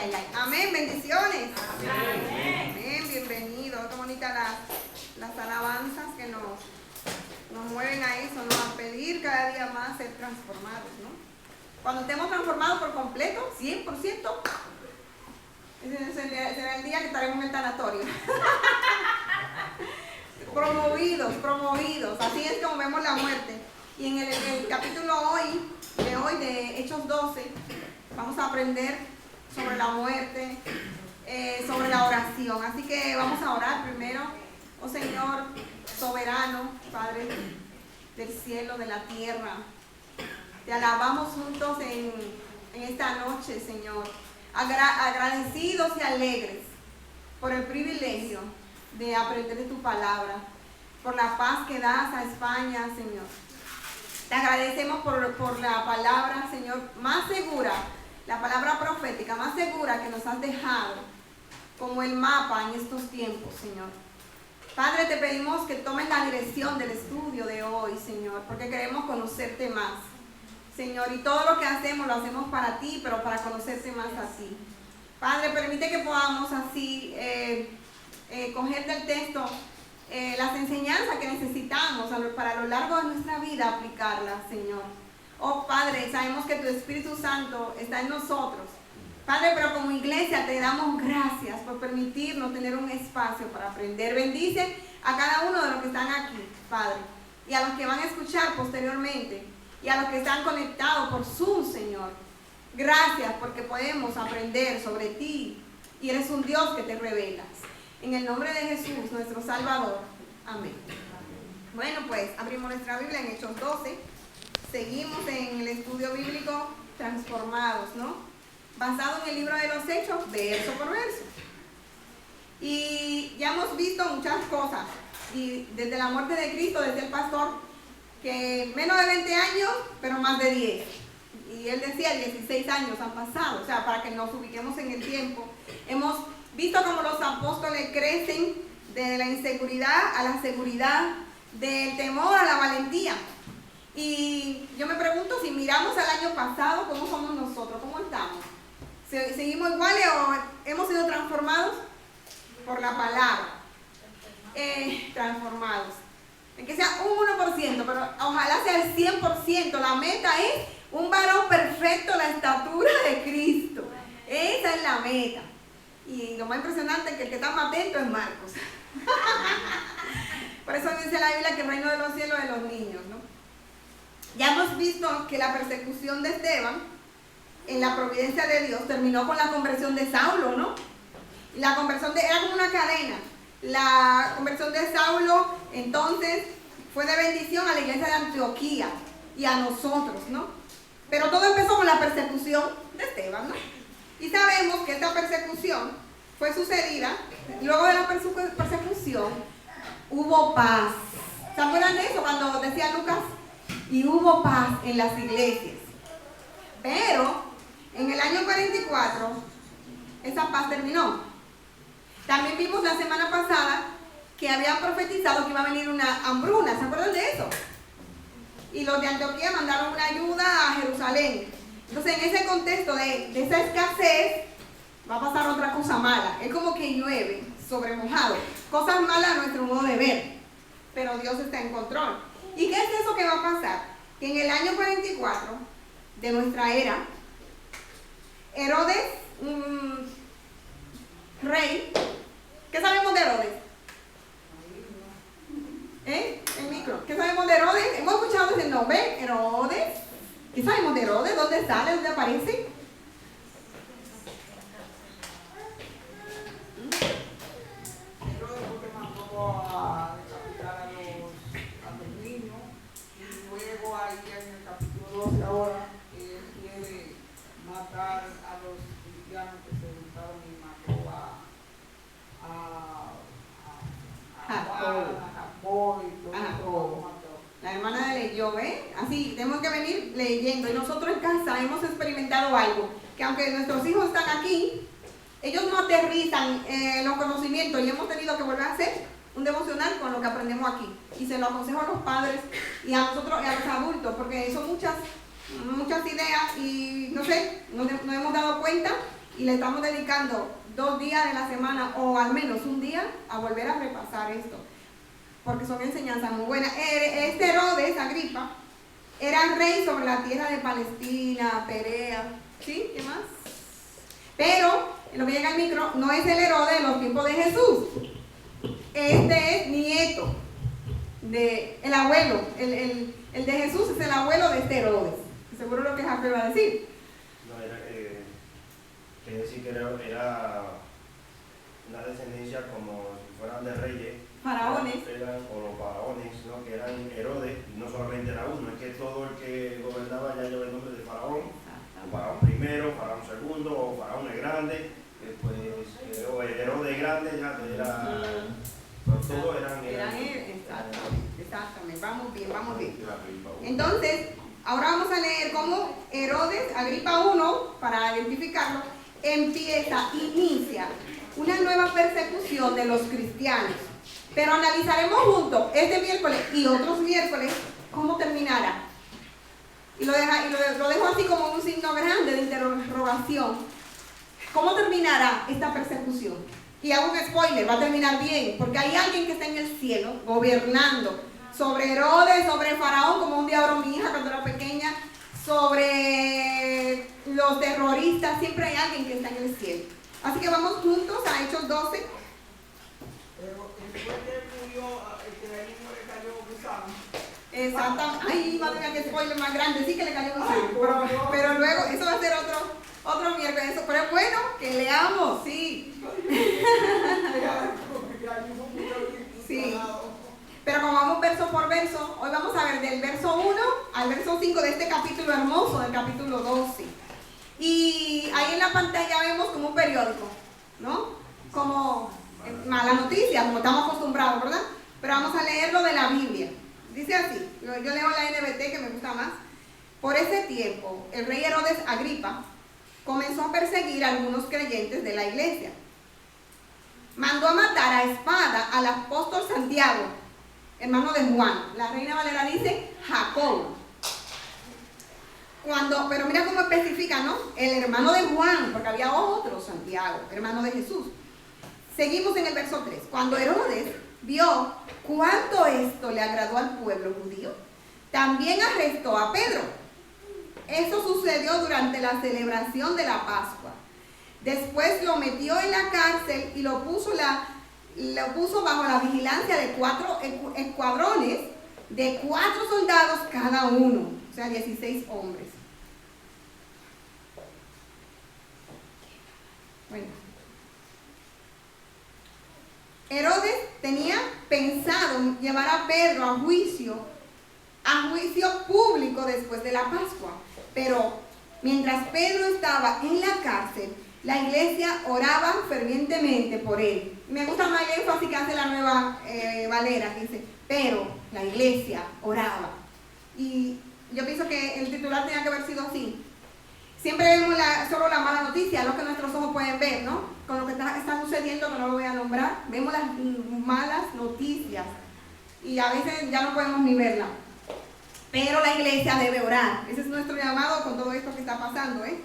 ay, ay. Amén, bendiciones. Amén. Amén, bienvenidos. Qué bonitas las alabanzas que nos mueven a eso, ¿no? A pedir cada día más ser transformados, ¿no? Cuando estemos transformados por completo, 100%, ese será el día que estaremos en el tanatorio. Promovidos. Así es como vemos la muerte. Y en el capítulo de hoy de Hechos 12, vamos a aprender sobre la muerte, sobre la oración. Así que vamos a orar primero. Oh Señor soberano, Padre del cielo, de la tierra, te alabamos juntos en esta noche, Señor, agradecidos y alegres por el privilegio de aprender de tu palabra, por la paz que das a España, Señor. Te agradecemos por la palabra, Señor, más segura, la palabra profética más segura que nos has dejado como el mapa en estos tiempos, Señor. Padre, te pedimos que tomes la dirección del estudio de hoy, Señor, porque queremos conocerte más, Señor, y todo lo que hacemos lo hacemos para ti, pero para conocerte más a ti. Padre, permite que podamos así coger del texto las enseñanzas que necesitamos para a lo largo de nuestra vida aplicarlas, Señor. Oh Padre, sabemos que tu Espíritu Santo está en nosotros, Padre, pero como iglesia te damos gracias por permitirnos tener un espacio para aprender. Bendice a cada uno de los que están aquí, Padre, y a los que van a escuchar posteriormente, y a los que están conectados por Zoom, Señor. Gracias porque podemos aprender sobre ti, y eres un Dios que te revelas. En el nombre de Jesús, nuestro Salvador. Amén. Bueno, pues abrimos nuestra Biblia en Hechos 12. Seguimos en el estudio bíblico Transformados, ¿no? Basado en el libro de los Hechos, verso por verso. Y ya hemos visto muchas cosas. Y desde la muerte de Cristo, desde el pastor, que menos de 20 años, pero más de 10. Y él decía, 16 años han pasado. O sea, para que nos ubiquemos en el tiempo. Hemos visto cómo los apóstoles crecen de la inseguridad a la seguridad, del temor a la valentía. Y yo me pregunto, si miramos al año pasado, ¿cómo somos nosotros? ¿Cómo estamos? ¿Seguimos iguales o hemos sido transformados por la palabra? Transformados. En que sea un 1%, pero ojalá sea el 100%. La meta es un varón perfecto, la estatura de Cristo. Esa es la meta. Y lo más impresionante es que el que está más atento es Marcos. Por eso dice la Biblia que el reino de los cielos es de los niños, ¿no? Ya hemos visto que la persecución de Esteban, en la providencia de Dios, terminó con la conversión de Saulo, ¿no? La conversión era como una cadena. La conversión de Saulo, entonces, fue de bendición a la iglesia de Antioquía y a nosotros, ¿no? Pero todo empezó con la persecución de Esteban, ¿no? Y sabemos que esta persecución fue sucedida, luego de la persecución, hubo paz. ¿Se acuerdan de eso cuando decía Lucas? Y hubo paz en las iglesias. Pero en el año 44, esa paz terminó. También vimos la semana pasada que habían profetizado que iba a venir una hambruna. ¿Se acuerdan de eso? Y los de Antioquía mandaron una ayuda a Jerusalén. Entonces, en ese contexto de esa escasez, va a pasar otra cosa mala. Es como que llueve sobre mojado. Cosas malas a nuestro modo de ver. Pero Dios está en control. ¿Y qué es eso que va a pasar? Que en el año 44 de nuestra era, Herodes, un rey. ¿Qué sabemos de Herodes? El micro. ¿Qué sabemos de Herodes? Hemos escuchado ese nombre, Herodes. ¿Qué sabemos de Herodes? ¿Dónde sale? ¿Dónde aparece? Herodes porque mandó a decapitar a los niños, y luego ahí en el capítulo 12 ahora él quiere matar a los cristianos que se juntaron y mató a Jacob y todo mató. La hermana leyó, así, tenemos que venir leyendo. Y nosotros en casa hemos experimentado algo, que aunque nuestros hijos están aquí, ellos no aterrizan los conocimientos, y hemos tenido que volver a hacer un devocional con lo que aprendemos aquí. Y se lo aconsejo a los padres y a nosotros y a los adultos, porque son muchas ideas y no sé, nos hemos dado cuenta y le estamos dedicando 2 días de la semana o al menos un día a volver a repasar esto, porque son enseñanzas muy buenas. Este Herodes Agripa era rey sobre la tierra de Palestina, Perea, ¿sí? ¿Qué más? Pero, en lo que llega al micro, no es el Herodes de los tiempos de Jesús. Este es nieto el abuelo, el de Jesús es el abuelo de este Herodes. Seguro lo que Jafe va a decir. No, quiere decir que era una descendencia como si fueran de reyes. Faraones. O los faraones, ¿no? Que eran Herodes, y no solamente era uno, es que todo el que gobernaba ya lleva el nombre de faraón. Faraón primero, faraón segundo, o faraón el grande, pues, o el Herodes grande, ya era. Pero todos eran exactamente, vamos bien. Entonces, ahora vamos a leer cómo Herodes, Agripa 1, para identificarlo, inicia una nueva persecución de los cristianos. Pero analizaremos juntos este miércoles y otros miércoles cómo terminará. Y lo dejo así como un signo grande de interrogación. ¿Cómo terminará esta persecución? Y hago un spoiler, va a terminar bien, porque hay alguien que está en el cielo gobernando sobre Herodes, sobre Faraón, como un día habló mi hija cuando era pequeña, sobre los terroristas, siempre hay alguien que está en el cielo. Así que vamos juntos a Hechos 12. Pero después que él murió, que ahí no le cayó gusano. Exactamente. Ay, madre mía, qué spoiler más grande, sí que le cayó gusano. Pero luego, eso va a ser otro miércoles, eso, pero es bueno que leamos, sí. Sí. Pero como vamos verso por verso, hoy vamos a ver del verso 1 al verso 5 de este capítulo hermoso, del capítulo 12. Y ahí en la pantalla vemos como un periódico, ¿no? Como mala noticia, como estamos acostumbrados, ¿verdad? Pero vamos a leerlo de la Biblia. Dice así, yo leo la NBT que me gusta más. Por ese tiempo, el rey Herodes Agripa comenzó a perseguir a algunos creyentes de la iglesia. Mandó a matar a espada al apóstol Santiago, hermano de Juan. La Reina Valera dice Jacobo. Pero mira cómo especifica, ¿no? El hermano de Juan, porque había otro Santiago, hermano de Jesús. Seguimos en el verso 3. Cuando Herodes vio cuánto esto le agradó al pueblo judío, también arrestó a Pedro. Eso sucedió durante la celebración de la Pascua. Después lo metió en la cárcel y lo puso bajo la vigilancia de 4 escuadrones de 4 soldados cada uno, o sea, 16 hombres. Bueno, Herodes tenía pensado llevar a Pedro a juicio público después de la Pascua, pero mientras Pedro estaba en la cárcel, la iglesia oraba fervientemente por él. Me gusta más el énfasis que hace la Nueva Valera, que dice, pero la iglesia oraba. Y yo pienso que el titular tenía que haber sido así. Siempre vemos solo la mala noticia, lo que nuestros ojos pueden ver, ¿no? Con lo que está sucediendo, que no lo voy a nombrar, vemos las malas noticias y a veces ya no podemos ni verla. Pero la iglesia debe orar. Ese es nuestro llamado con todo esto que está pasando, ¿eh?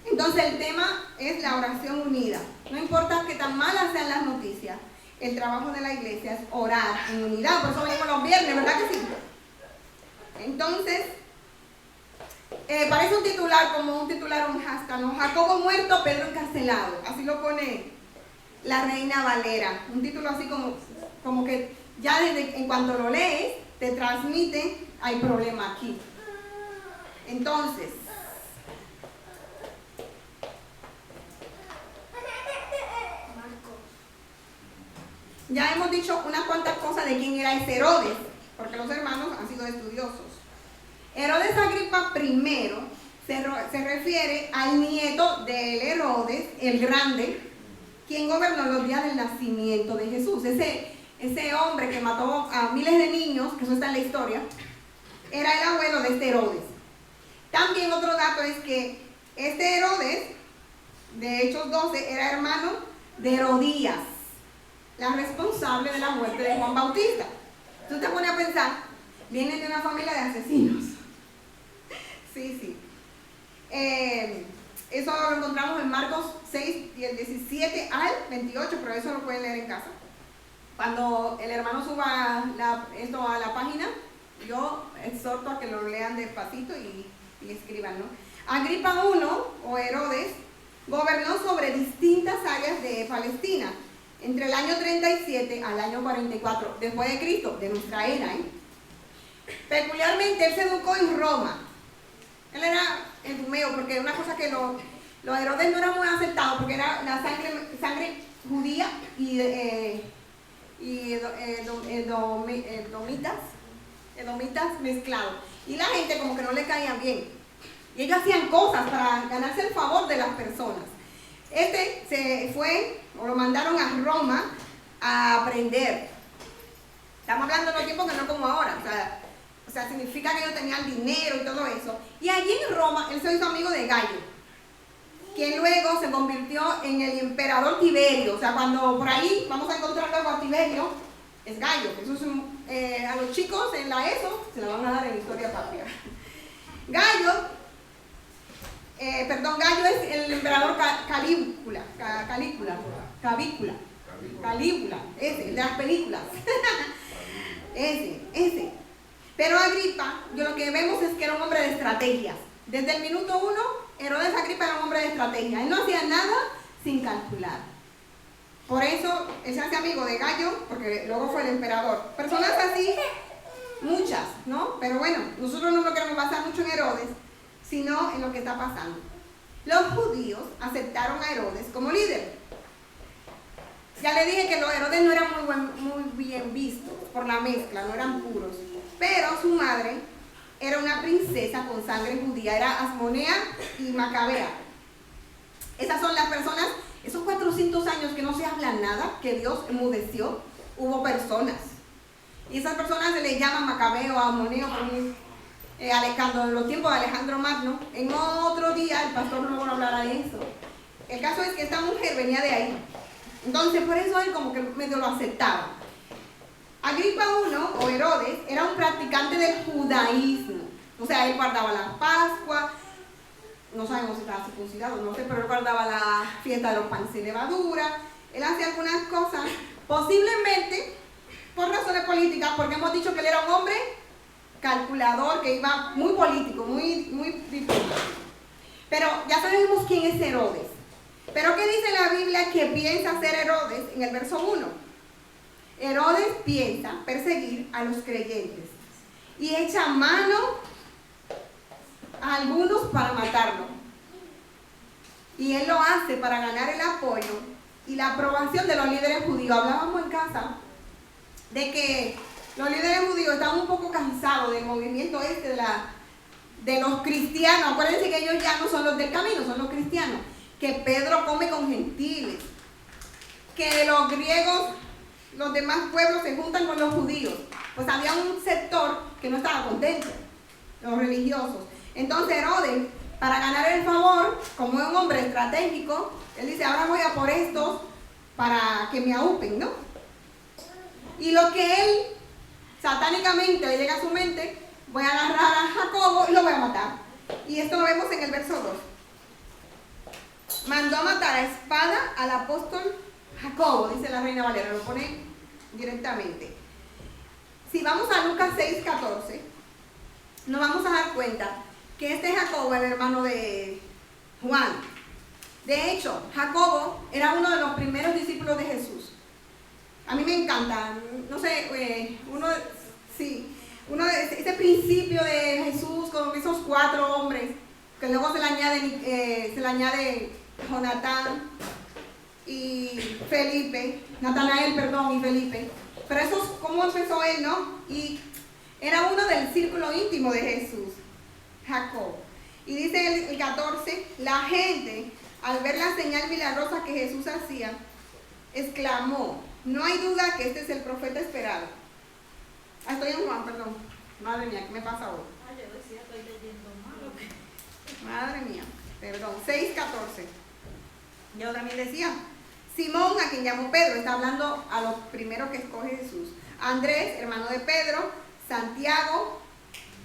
Entonces el tema es la oración unida. No importa que tan malas sean las noticias, el trabajo de la iglesia es orar en unidad. Por eso venimos los viernes, ¿verdad que sí? Entonces, parece un titular, como un titular, un hashtag, ¿no? Jacobo muerto, Pedro encarcelado. Así lo pone la Reina Valera. Un título así como que ya en cuanto lo lees, te transmite, hay problema aquí. Entonces, ya hemos dicho unas cuantas cosas de quién era ese Herodes, porque los hermanos han sido estudiosos. Herodes Agripa I se refiere al nieto del Herodes, el grande, quien gobernó los días del nacimiento de Jesús. Ese hombre que mató a miles de niños, que eso está en la historia, era el abuelo de este Herodes. También otro dato es que este Herodes, de Hechos 12, era hermano de Herodías, la responsable de la muerte de Juan Bautista. Tú te pones a pensar, vienen de una familia de asesinos. Sí. Eso lo encontramos en Marcos 6, del 17 al 28, pero eso lo pueden leer en casa. Cuando el hermano suba esto a la página, yo exhorto a que lo lean despacito y escriban, ¿no? Agripa I, o Herodes, gobernó sobre distintas áreas de Palestina, entre el año 37 al año 44 después de Cristo, de nuestra era, ¿eh? Peculiarmente, él se educó en Roma. Él era edumeo, porque una cosa que los Herodes no eran muy aceptados, porque era la sangre judía y edomitas mezclados. Y la gente como que no le caían bien. Y ellos hacían cosas para ganarse el favor de las personas. Se fue, o lo mandaron a Roma a aprender. Estamos hablando de los tiempos que no como ahora. O sea, significa que ellos tenían dinero y todo eso. Y allí en Roma, él se hizo amigo de Gallo, quien luego se convirtió en el emperador Tiberio. O sea, cuando por ahí vamos a encontrar luego a Tiberio, es Gallo. Eso es a los chicos en la ESO se la van a dar en Historia Patria. Gallo es el emperador Calígula, ese, de las películas. ese. Pero Agripa, lo que vemos es que era un hombre de estrategias. Desde el minuto 1, Herodes Agripa era un hombre de estrategia. Él no hacía nada sin calcular. Por eso, él se hace amigo de Gallo, porque luego fue el emperador. Personas así, muchas, ¿no? Pero bueno, nosotros no nos queremos basar mucho en Herodes, sino en lo que está pasando. Los judíos aceptaron a Herodes como líder. Ya le dije que los Herodes no eran muy bien vistos por la mezcla, no eran puros. Pero su madre era una princesa con sangre judía, era Asmonea y Macabea. Esas son las personas, esos 400 años que no se habla nada, que Dios enmudeció, hubo personas. Y esas personas se les llaman Macabeo, Asmoneo, Alejandro, en los tiempos de Alejandro Magno. En otro día el pastor no va a hablar de eso. El caso es que esta mujer venía de ahí. Entonces por eso él como que medio lo aceptaba. Agripa I, o Herodes, era un practicante del judaísmo. O sea, él guardaba la Pascua, no sabemos si estaba circuncidado, no sé, pero él guardaba la fiesta de los panes sin levadura. Él hacía algunas cosas, posiblemente por razones políticas, porque hemos dicho que él era un hombre calculador, que iba muy político, muy diplomático. Pero ya sabemos quién es Herodes. Pero ¿qué dice la Biblia que piensa hacer Herodes en el verso 1? Herodes piensa perseguir a los creyentes y echa mano a algunos para matarlo. Y él lo hace para ganar el apoyo y la aprobación de los líderes judíos. Hablábamos en casa de que los líderes judíos estaban un poco cansados del movimiento de los cristianos. Acuérdense que ellos ya no son los del camino, son los cristianos. Que Pedro come con gentiles, que los griegos, los demás pueblos se juntan con los judíos. Pues había un sector que no estaba contento, los religiosos. Entonces Herodes, para ganar el favor, como es un hombre estratégico, él dice, ahora voy a por estos para que me aúpen, ¿no? Y lo que él satánicamente le llega a su mente, voy a agarrar a Jacobo y lo voy a matar. Y esto lo vemos en el verso 2. Mandó a matar a espada al apóstol Jacobo, dice la Reina Valera, lo pone directamente. Si vamos a Lucas 6:14, nos vamos a dar cuenta que este Jacobo era el hermano de Juan. De hecho, Jacobo era uno de los primeros discípulos de Jesús. A mí me encanta, no sé, ese principio de Jesús con esos 4 hombres, que luego se le añade Jonatán y Felipe, Natanael, perdón, y Felipe. Pero eso es cómo empezó él, ¿no? Y era uno del círculo íntimo de Jesús, Jacob. Y dice el 14, la gente, al ver la señal milagrosa que Jesús hacía, exclamó, no hay duda que este es el profeta esperado. Estoy en Juan, perdón. Madre mía, ¿qué me pasa ahora? Yo decía, estoy leyendo mal. Madre mía, perdón, 6:14. Yo también decía, Simón, a quien llamó Pedro, está hablando a los primeros que escoge Jesús. Andrés, hermano de Pedro, Santiago,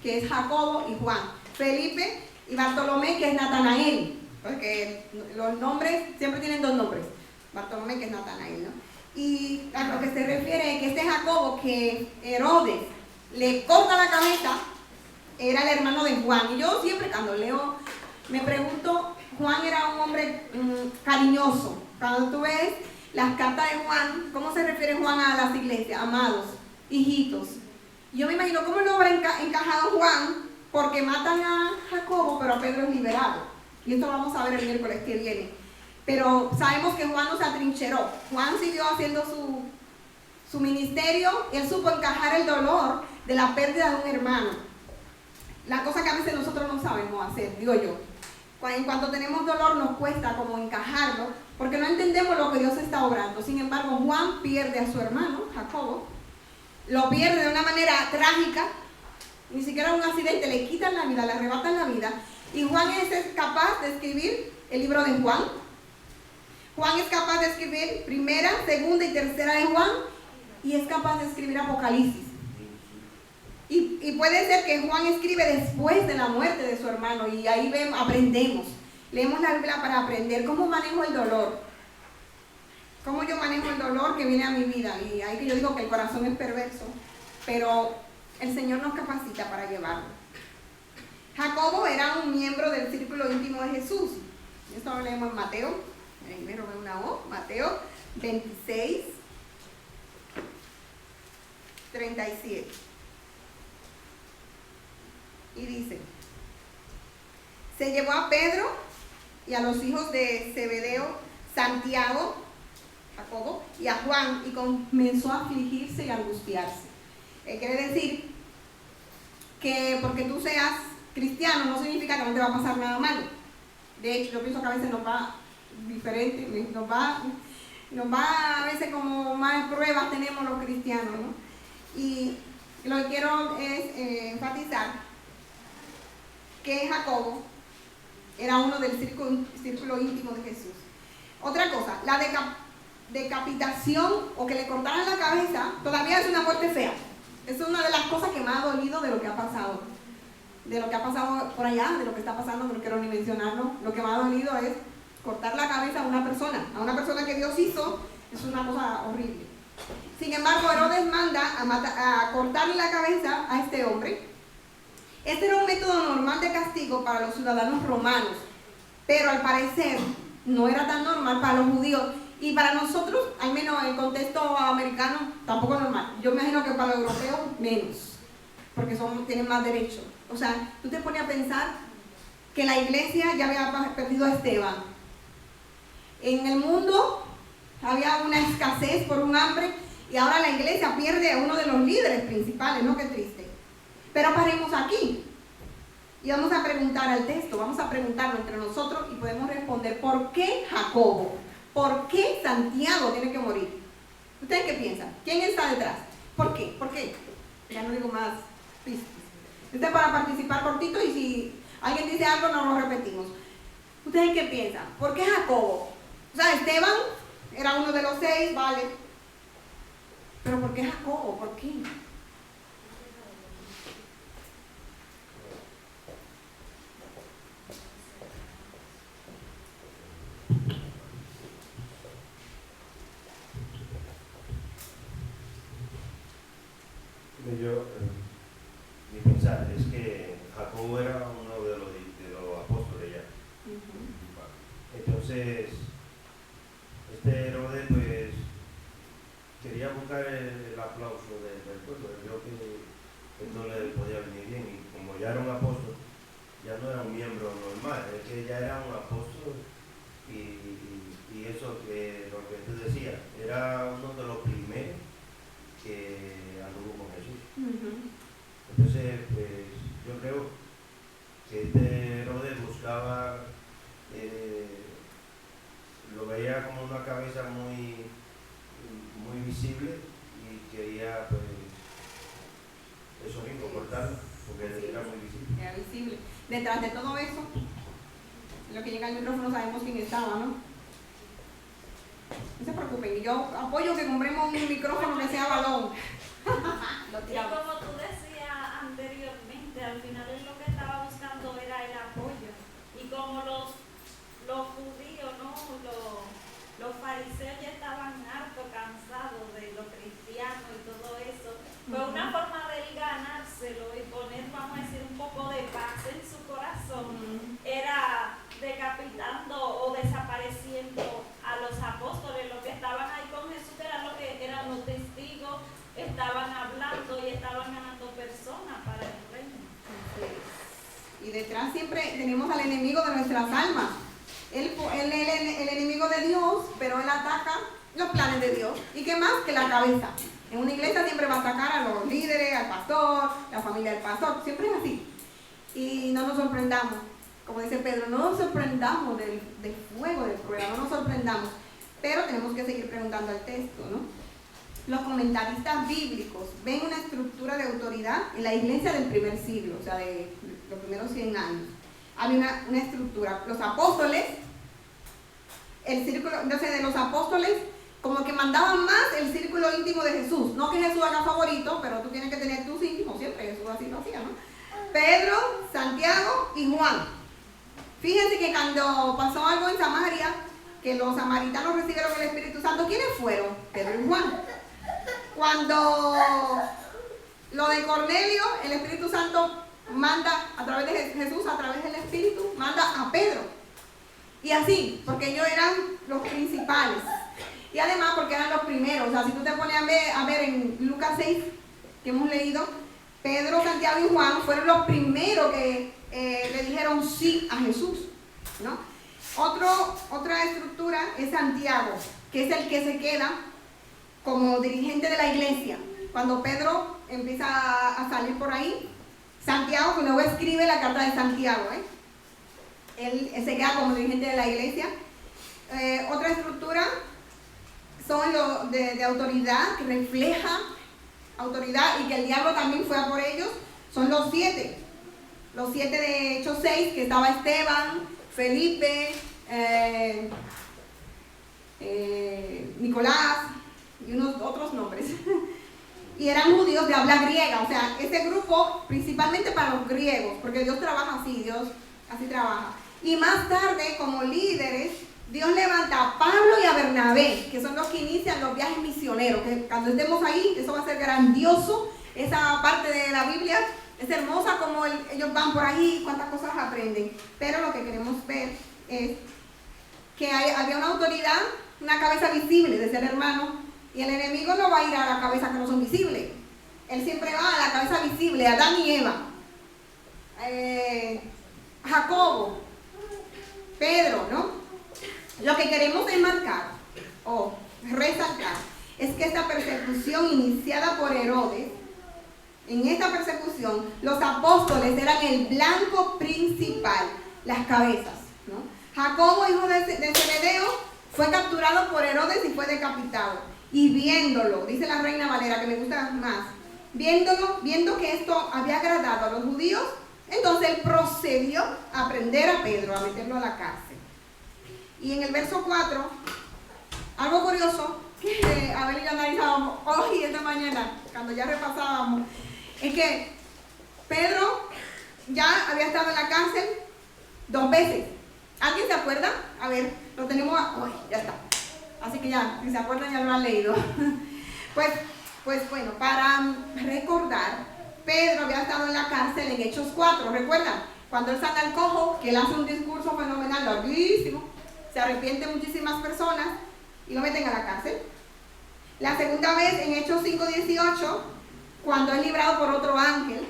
que es Jacobo y Juan, Felipe y Bartolomé, que es Natanael. porque los nombres siempre tienen dos nombres, Bartolomé, que es Natanael, ¿no? Y a lo que se refiere es que este Jacobo, que Herodes le corta la cabeza, era el hermano de Juan. Y yo siempre cuando leo, me pregunto, Juan era un hombre cariñoso. Cuando tú ves las cartas de Juan, ¿cómo se refiere Juan a las iglesias? Amados, hijitos. Yo me imagino cómo no habrá encajado Juan, porque matan a Jacobo, pero a Pedro es liberado. Y esto lo vamos a ver el miércoles que viene. Pero sabemos que Juan no se atrincheró. Juan siguió haciendo su ministerio y él supo encajar el dolor de la pérdida de un hermano. La cosa que a veces nosotros no sabemos hacer, digo yo. En cuanto tenemos dolor nos cuesta como encajarlo, porque no entendemos lo que Dios está obrando. Sin embargo, Juan pierde a su hermano, Jacobo, lo pierde de una manera trágica, ni siquiera un accidente, le quitan la vida, le arrebatan la vida, y Juan es capaz de escribir el libro de Juan. Juan es capaz de escribir primera, segunda y tercera de Juan, y es capaz de escribir Apocalipsis. Y puede ser que Juan escribe después de la muerte de su hermano, y ahí aprendemos. Leemos la Biblia para aprender cómo manejo el dolor. Cómo yo manejo el dolor que viene a mi vida. Y ahí que yo digo que el corazón es perverso, pero el Señor nos capacita para llevarlo. Jacobo era un miembro del círculo íntimo de Jesús. Esto lo leemos en Mateo. Primero ve una O. Mateo 26, 37. Y dice: se llevó a Pedro y a los hijos de Zebedeo, Santiago, Jacobo, y a Juan, y comenzó a afligirse y a angustiarse. Quiere decir que porque tú seas cristiano no significa que no te va a pasar nada malo. De hecho, yo pienso que a veces nos va diferente, nos va a veces como más pruebas tenemos los cristianos, ¿no? Y lo que quiero es enfatizar que Jacobo era uno del círculo íntimo de Jesús. Otra cosa, la decapitación o que le cortaran la cabeza todavía es una muerte fea. Es una de las cosas que más ha dolido de lo que ha pasado. De lo que ha pasado por allá, de lo que está pasando, no quiero ni mencionarlo. Lo que más ha dolido es cortar la cabeza a una persona que Dios hizo. Es una cosa horrible. Sin embargo, Herodes manda a cortarle la cabeza a este hombre. Este era un método normal de castigo para los ciudadanos romanos, pero al parecer no era tan normal para los judíos, y para nosotros, al menos en el contexto americano, tampoco es normal. Yo me imagino que para los europeos menos, porque tienen más derechos. O sea, tú te pones a pensar que la iglesia ya había perdido a Esteban. En el mundo había una escasez por un hambre, y ahora la iglesia pierde a uno de los líderes principales, ¿no? Qué triste. Pero paremos aquí y vamos a preguntar al texto, vamos a preguntarlo entre nosotros y podemos responder: ¿por qué Jacobo? ¿Por qué Santiago tiene que morir? ¿Ustedes qué piensan? ¿Quién está detrás? ¿Por qué? ¿Por qué? Ya no digo más pistas. Este es para participar cortito, y si alguien dice algo no lo repetimos. ¿Ustedes qué piensan? ¿Por qué Jacobo? O sea, Esteban era uno de los 6, vale. Pero ¿por qué Jacobo? ¿Por qué? Mi pensar es que Jacobo era uno de los apóstoles ya. Entonces, este Herodes pues quería buscar el aplauso del pueblo. Él vio que esto le podía venir bien, y como ya era un apóstol, ya no era un miembro normal, es que ya era un apóstol, y eso que lo que tú decías, era uno de los primeros que anduvo con Jesús. Entonces, pues yo creo que este Herodes buscaba, lo veía como una cabeza muy visible, y quería pues eso mismo, cortarlo, porque era muy visible. Era visible. Detrás de todo eso, en lo que llega al micrófono sabemos quién estaba, ¿no? No se preocupen, yo apoyo que compremos un micrófono que sea balón. Y como tú decías anteriormente, al final él lo que estaba buscando era el apoyo. Y como los los judíos, ¿no? Los fariseos ya estaban harto cansados de los cristianos y todo eso. Fue una forma de él ganárselo y poner, vamos a decir, un poco de paz en su corazón. Era decapitando o desapareciendo a los apóstoles, los que estaban ahí con Jesús, eran los testigos, estaban hablando y estaban ganando personas para el reino. Y detrás siempre tenemos al enemigo de nuestras almas. Él es el enemigo de Dios, pero él ataca los planes de Dios. ¿Y qué más? Que la cabeza. En una iglesia siempre va a atacar a los líderes, al pastor, la familia del pastor, siempre es así. Y no nos sorprendamos, como dice Pedro, no nos sorprendamos del fuego de prueba, no nos sorprendamos. Pero tenemos que seguir preguntando al texto, ¿no? Los comentaristas bíblicos ven una estructura de autoridad en la iglesia del primer siglo, o sea, de los primeros 100 años. Había una estructura. Los apóstoles, el círculo, entonces de los apóstoles, como que mandaban más el círculo íntimo de Jesús. No que Jesús haga favorito, pero tú tienes que tener tus íntimos, siempre Jesús así lo hacía, ¿no? Pedro, Santiago y Juan. Fíjense que cuando pasó algo en Samaria, que los samaritanos recibieron el Espíritu Santo, ¿quiénes fueron? Pedro y Juan. Cuando lo de Cornelio, el Espíritu Santo manda a través de Jesús, a través del Espíritu, manda a Pedro. Y así, porque ellos eran los principales. Y además porque eran los primeros. O sea, si tú te pones a ver en Lucas 6, que hemos leído, Pedro, Santiago y Juan fueron los primeros que le dijeron sí a Jesús, ¿no? Otra estructura es Santiago, que es el que se queda como dirigente de la iglesia. Cuando Pedro empieza a salir por ahí, Santiago, que luego escribe la carta de Santiago, él se queda como dirigente de la iglesia. Otra estructura son los de autoridad, que refleja autoridad y que el diablo también fue a por ellos. Son los 7 de Hechos 6, que estaba Esteban, Felipe, Nicolás y unos otros nombres. Y eran judíos de habla griega, o sea, ese grupo principalmente para los griegos, porque Dios trabaja así, Dios así trabaja. Y más tarde, como líderes, Dios levanta a Pablo y a Bernabé, que son los que inician los viajes misioneros, que cuando estemos ahí, eso va a ser grandioso. Esa parte de la Biblia es hermosa, como ellos van por ahí, cuántas cosas aprenden. Pero lo que queremos ver es que había una autoridad, una cabeza visible de ser hermano, y el enemigo no va a ir a la cabeza que no son visibles. Él siempre va a la cabeza visible, Adán y Eva, Jacobo, Pedro, ¿no? Lo que queremos enmarcar o resaltar es que esta persecución iniciada por Herodes, en esta persecución los apóstoles eran el blanco principal, las cabezas, ¿no? Jacobo, hijo de Zebedeo, fue capturado por Herodes y fue decapitado. Y viéndolo, dice la Reina Valera, que me gusta más, viendo que esto había agradado a los judíos, entonces él procedió a prender a Pedro, a meterlo a la cárcel. Y en el verso 4, algo curioso que Abel y yo analizábamos hoy, esta mañana, cuando ya repasábamos, es que Pedro ya había estado en la cárcel 2 veces. ¿Alguien se acuerda? A ver, lo tenemos hoy, ya está. Así que ya, si se acuerdan, ya lo han leído. Pues bueno, para recordar, Pedro había estado en la cárcel en Hechos 4, ¿recuerdan? Cuando él sana al cojo, que él hace un discurso fenomenal, larguísimo, se arrepienten muchísimas personas y lo meten a la cárcel. La segunda vez en Hechos 5:18, cuando es librado por otro ángel,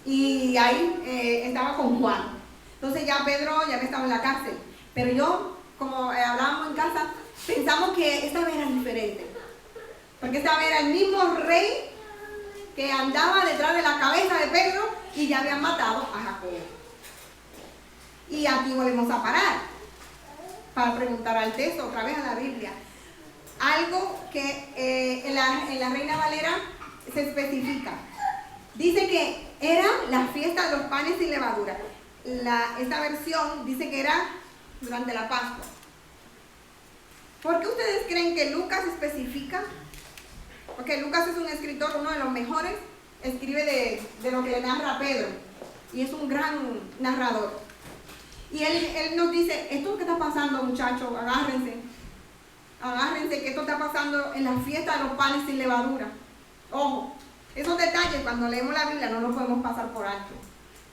y ahí estaba con Juan. Entonces ya Pedro ya había estado en la cárcel. Pero yo, como hablábamos en casa, pensamos que esta vez era diferente. Porque esta vez era el mismo rey que andaba detrás de la cabeza de Pedro y ya habían matado a Jacobo. Y aquí volvemos a parar para preguntar al texto, otra vez a la Biblia. Algo que en la Reina Valera se especifica. Dice que era la fiesta de los panes sin levadura. Esta versión dice que era durante la Pascua. ¿Por qué ustedes creen que Lucas especifica? Porque Lucas es un escritor, uno de los mejores, escribe de lo que le narra a Pedro. Y es un gran narrador. Y él nos dice, esto que está pasando, muchachos, agárrense, que esto está pasando en la fiesta de los panes sin levadura. Ojo, esos detalles cuando leemos la Biblia no los podemos pasar por alto,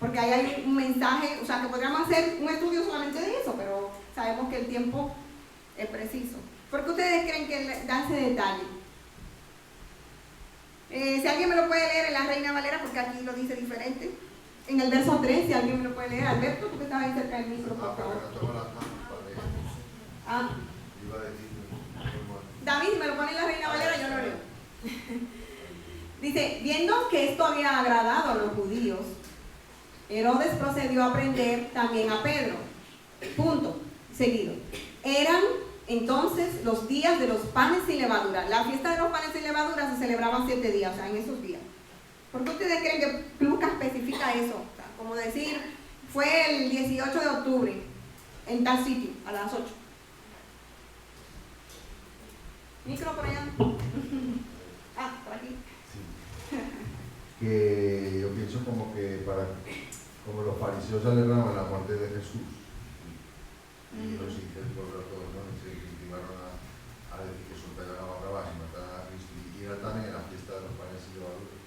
porque ahí hay un mensaje, o sea, que podríamos hacer un estudio solamente de eso, pero sabemos que el tiempo es preciso. ¿Por qué ustedes creen que da ese detalle? Si alguien me lo puede leer en la Reina Valera, porque aquí lo dice diferente. En el verso 3, si alguien me lo puede leer. Alberto, tú que estabas ahí cerca del micro, por favor. Iba a decir, David, si me lo pone en la Reina Valera, yo lo leo. Dice, viendo que esto había agradado a los judíos, Herodes procedió a prender también a Pedro. Punto. Seguido. Eran entonces los días de los panes sin levadura. La fiesta de los panes sin levadura se celebraba 7 días, o sea, en esos días. ¿Por qué ustedes creen que Lucas especifica eso? O sea, como decir, fue el 18 de octubre, en tal sitio, a las 8. Micro por allá. Por aquí. que yo pienso como los fariseos celebraban la muerte de Jesús y los incrédulos todos, ¿no? Se incentivaron a decir que soltaran a Barrabás y mataran a Cristo, y era también en la fiesta de los panes sin levadura,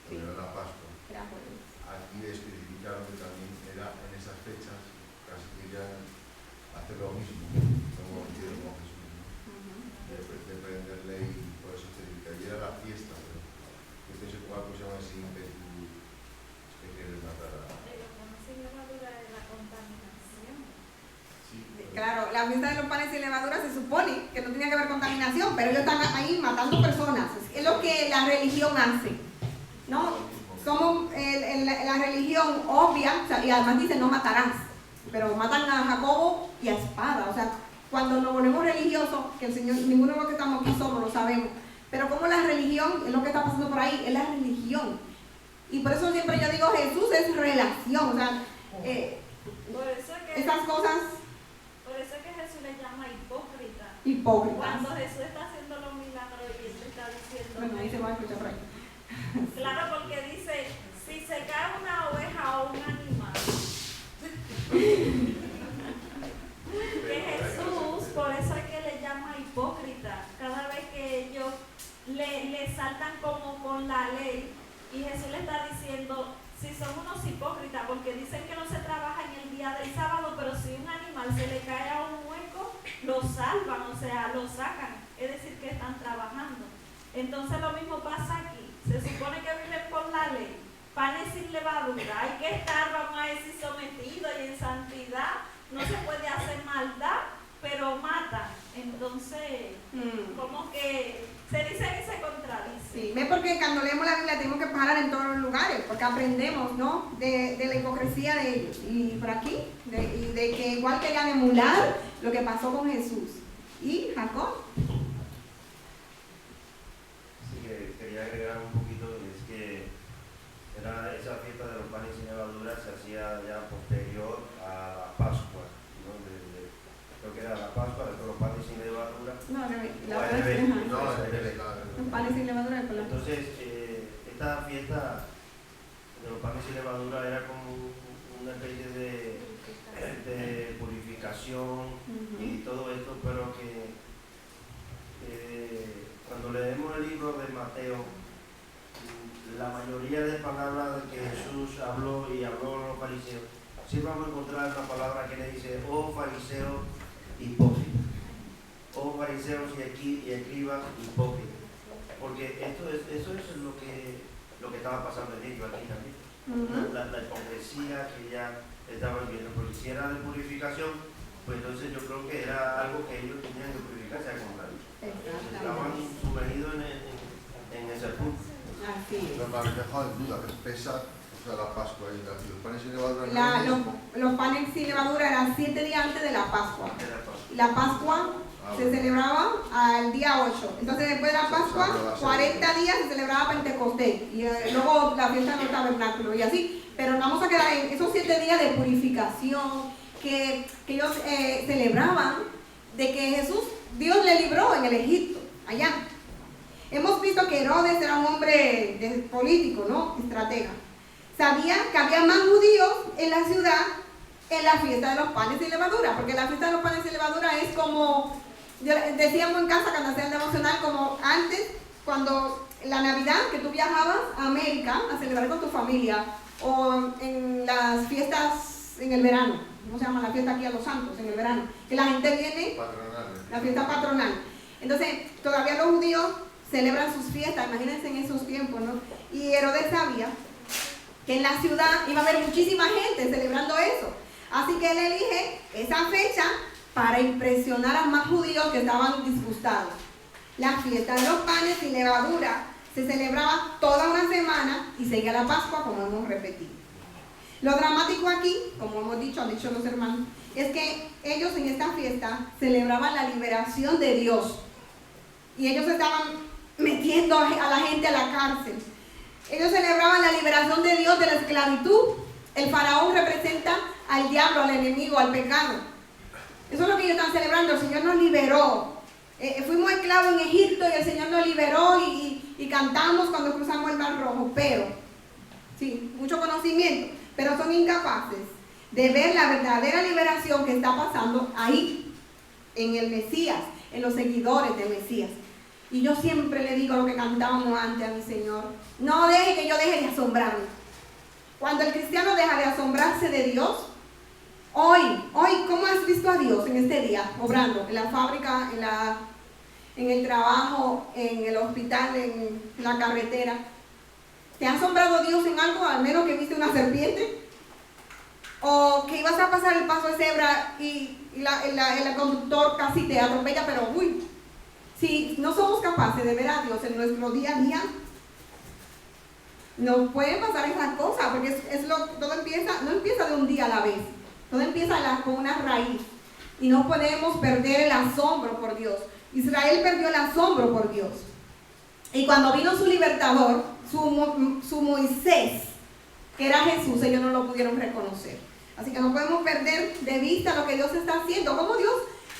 que era la Pascua. Aquí especificaron que también era en esas fechas, casi querían hacer lo mismo, como hicieron con Jesús, ¿no? De prenderle, y por eso te digo que ayer era la fiesta, pero yo pienso que algo se llama ese ímpetu que quieres matar a... Pero como sin levadura es la contaminación. Sí, Claro, la fiesta de los panes sin levadura se supone que no tenía que ver contaminación, pero ellos están ahí matando personas. Es lo que la religión hace, ¿no? Como la religión obvia, o sea, y además dice no matarás, pero matan a Jacobo y a espada. O sea, cuando nos volvemos religiosos, que el Señor, ninguno de los que estamos aquí somos, lo sabemos, pero como la religión es lo que está pasando por ahí, es la religión. Y por eso siempre yo digo, Jesús es relación, o sea, Por eso es que, esas cosas por eso es que Jesús le llama hipócrita. hipócritas. Cuando Jesús está haciendo los milagros y él le está diciendo. Bueno, ahí se va a escuchar por ahí. Claro, porque dice, si se cae una oveja o un animal, que Jesús, por eso es que le llama hipócrita. Cada vez que ellos le saltan como con la ley, y Jesús le está diciendo, si son unos hipócritas, porque dicen que no se trabaja en el día del sábado, pero si un animal se le cae a un hueco, lo salvan, o sea, lo sacan, es decir, que están trabajando. Entonces lo mismo pasa aquí. Se supone que viven por la ley, panes sin levadura, hay que estar, vamos a decir, sometidos y en santidad, no se puede hacer maldad, pero matan. Entonces, como que se dice que se contradice. Sí, ¿ves? Porque cuando leemos la Biblia tenemos que parar en todos los lugares, porque aprendemos, ¿no? De la hipocresía de ellos. Y por aquí, de que igual querían emular lo que pasó con Jesús y Jacob. Sí, que quería agregar un poquito, es que era esa fiesta de los panes sin levadura se hacía ya posterior a la Pascua, ¿no? Creo que era la Pascua, después los panes sin levadura. No, al revés. O al revés. No, es delegado. Los panes sin levadura es por la Entonces, esta fiesta de los panes sin levadura era como una especie de purificación y todo esto, pero que cuando leemos el libro de Mateo, la mayoría de palabras que Jesús habló y habló a los fariseos, siempre vamos a encontrar una palabra que le dice, oh fariseos hipócritas, oh fariseos y escribas hipócritas, porque eso es lo que estaba pasando en ellos aquí también, la hipocresía que ya estaban viendo, porque si era de purificación, pues entonces yo creo que era algo que ellos tenían que purificarse a comprar. Estaban sumergidos en ese punto. Así es. Pero me habéis dejado en duda, que pesa, o sea, la Pascua y los panes sin levadura. Los panes sin levadura eran 7 días antes de la Pascua. Era Pascua. La Pascua se celebraba al día 8. Entonces después de la Pascua, 40 días se celebraba Pentecostés. Y luego la fiesta del tabernáculo y así. Pero nos vamos a quedar en esos 7 días de purificación que ellos celebraban, de que Jesús, Dios le libró en el Egipto, allá. Hemos visto que Herodes era un hombre político, ¿no? Estratega. Sabía que había más judíos en la ciudad en la fiesta de los panes y levadura, porque la fiesta de los panes y levadura es como, decíamos en casa cuando hacía el devocional, como antes, cuando la Navidad, que tú viajabas a América a celebrar con tu familia, o en las fiestas en el verano, ¿cómo se llama la fiesta aquí a los santos? En el verano, que la gente viene, la fiesta patronal. Entonces, todavía los judíos celebran sus fiestas, imagínense en esos tiempos, ¿no? Y Herodes sabía que en la ciudad iba a haber muchísima gente celebrando eso. Así que él elige esa fecha para impresionar a más judíos que estaban disgustados. La fiesta de los panes y levadura se celebraba toda una semana y seguía la Pascua, como hemos repetido. Lo dramático aquí, como hemos dicho, han dicho los hermanos, es que ellos en esta fiesta celebraban la liberación de Dios. Y ellos estaban metiendo a la gente a la cárcel. Ellos celebraban la liberación de Dios de la esclavitud. El faraón representa al diablo, al enemigo, al pecado. Eso es lo que ellos están celebrando. El Señor nos liberó. Fuimos esclavos en Egipto y el Señor nos liberó y cantamos cuando cruzamos el Mar Rojo. Pero, sí, mucho conocimiento, pero son incapaces de ver la verdadera liberación que está pasando ahí, en el Mesías, en los seguidores del Mesías. Y yo siempre le digo lo que cantábamos antes a mi Señor: no deje que yo deje de asombrarme. Cuando el cristiano deja de asombrarse de Dios, hoy, ¿cómo has visto a Dios en este día? Obrando, en la fábrica, en el trabajo, en el hospital, en la carretera. ¿Te ha asombrado Dios en algo? Al menos que viste una serpiente. O que ibas a pasar el paso de cebra y el conductor casi te atropella, pero uy. Si no somos capaces de ver a Dios en nuestro día a día, no pueden pasar esas cosas, porque todo no empieza de un día a la vez, todo empieza con una raíz, y no podemos perder el asombro por Dios. Israel perdió el asombro por Dios, y cuando vino su libertador, su Moisés, que era Jesús, ellos no lo pudieron reconocer. Así que no podemos perder de vista lo que Dios está haciendo, cómo Dios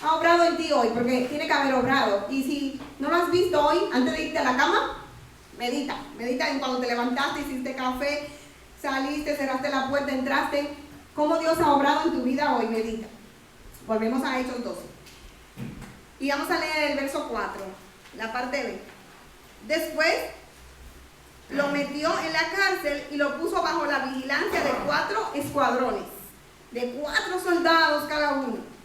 ha obrado en ti hoy, porque tiene que haber obrado. Y si no lo has visto hoy, antes de irte a la cama, medita en cuando te levantaste, hiciste café, saliste, cerraste la puerta, entraste, cómo Dios ha obrado en tu vida hoy, medita. Volvemos a Hechos 12. Y vamos a leer el verso 4, la parte B. Después lo metió en la cárcel y lo puso bajo la vigilancia de 4 escuadrones, de 4 soldados cada uno.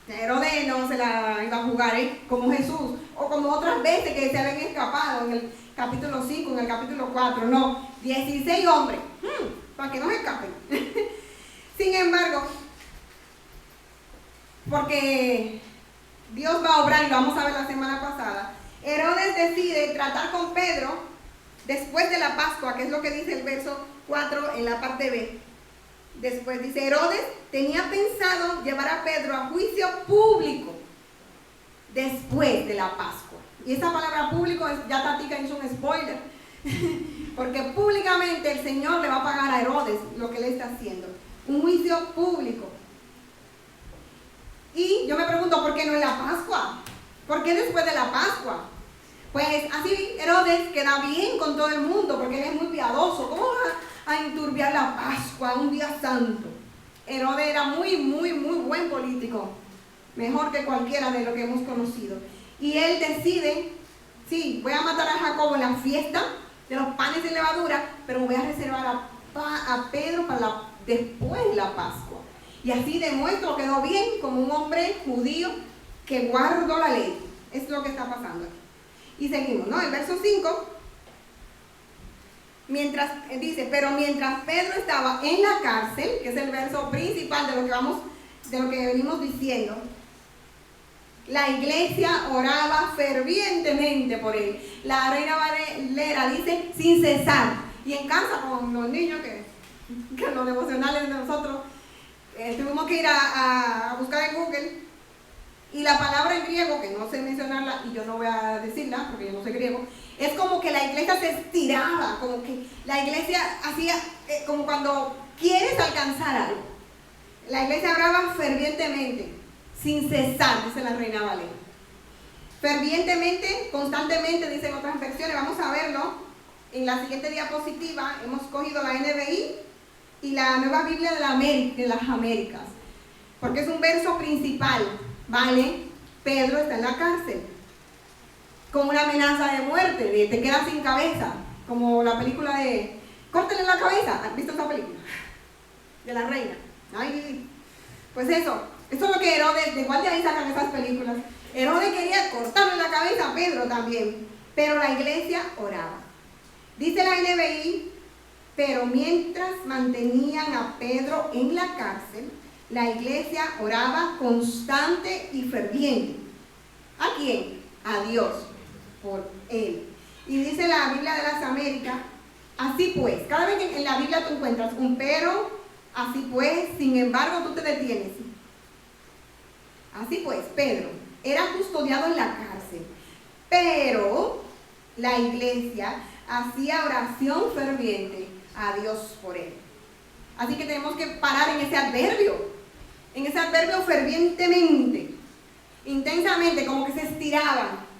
Herodes no se la iba a jugar como Jesús, o como otras veces que se habían escapado en el capítulo 5, en el capítulo 4, no, 16 hombres, para que no se escapen. Sin embargo, porque Dios va a obrar, y lo vamos a ver la semana pasada, Herodes decide tratar con Pedro después de la Pascua, que es lo que dice el verso 4 en la parte B. Después dice: Herodes tenía pensado llevar a Pedro a juicio público después de la Pascua. Y esa palabra público, ya Tatica hizo un spoiler, porque públicamente el Señor le va a pagar a Herodes lo que le está haciendo. Un juicio público. Y yo me pregunto, ¿por qué no en la Pascua? ¿Por qué después de la Pascua? Pues así Herodes queda bien con todo el mundo, porque él es muy piadoso. ¿Cómo va a enturbiar la Pascua, un día santo? Herodes era muy buen político, mejor que cualquiera de lo que hemos conocido. Y él decide: sí, voy a matar a Jacobo en la fiesta de los panes de levadura, pero voy a reservar a Pedro para después de la Pascua. Y así demuestro que quedó bien como un hombre judío que guardó la ley. Es lo que está pasando aquí. Y seguimos, ¿no? El verso 5. Dice: pero mientras Pedro estaba en la cárcel, que es el verso principal de lo que venimos diciendo, la iglesia oraba fervientemente por él. La Reina Valera dice: sin cesar. Y en casa con los niños, que los devocionales de nosotros, tuvimos que ir a buscar en Google. Y la palabra en griego, que no sé mencionarla y yo no voy a decirla porque yo no sé griego, es como que la iglesia se estiraba, como que la iglesia hacía, como cuando quieres alcanzar algo. La iglesia oraba fervientemente, sin cesar, dice la Reina Valera. Fervientemente, constantemente, dicen otras versiones. Vamos a verlo en la siguiente diapositiva. Hemos cogido la NBI y la Nueva Biblia de las Américas. porque es un verso principal, ¿vale? Pedro está en la cárcel, con una amenaza de muerte, de te quedas sin cabeza, como la película de córtale la cabeza. ¿Has visto esa película? De la reina. Ay, pues eso es lo que Herodes, de cuál de ahí sacan esas películas. Herodes quería cortarle la cabeza a Pedro también, pero la iglesia oraba. Dice la NBI, pero mientras mantenían a Pedro en la cárcel, la iglesia oraba constante y ferviente. ¿A quién? A Dios, por él. Y dice la Biblia de las Américas, así pues, cada vez que en la Biblia tú encuentras un pero, así pues, sin embargo tú te detienes. Así pues, Pedro era custodiado en la cárcel, pero la iglesia hacía oración ferviente a Dios por él. Así que tenemos que parar en ese adverbio fervientemente, intensamente, como que se estiraban,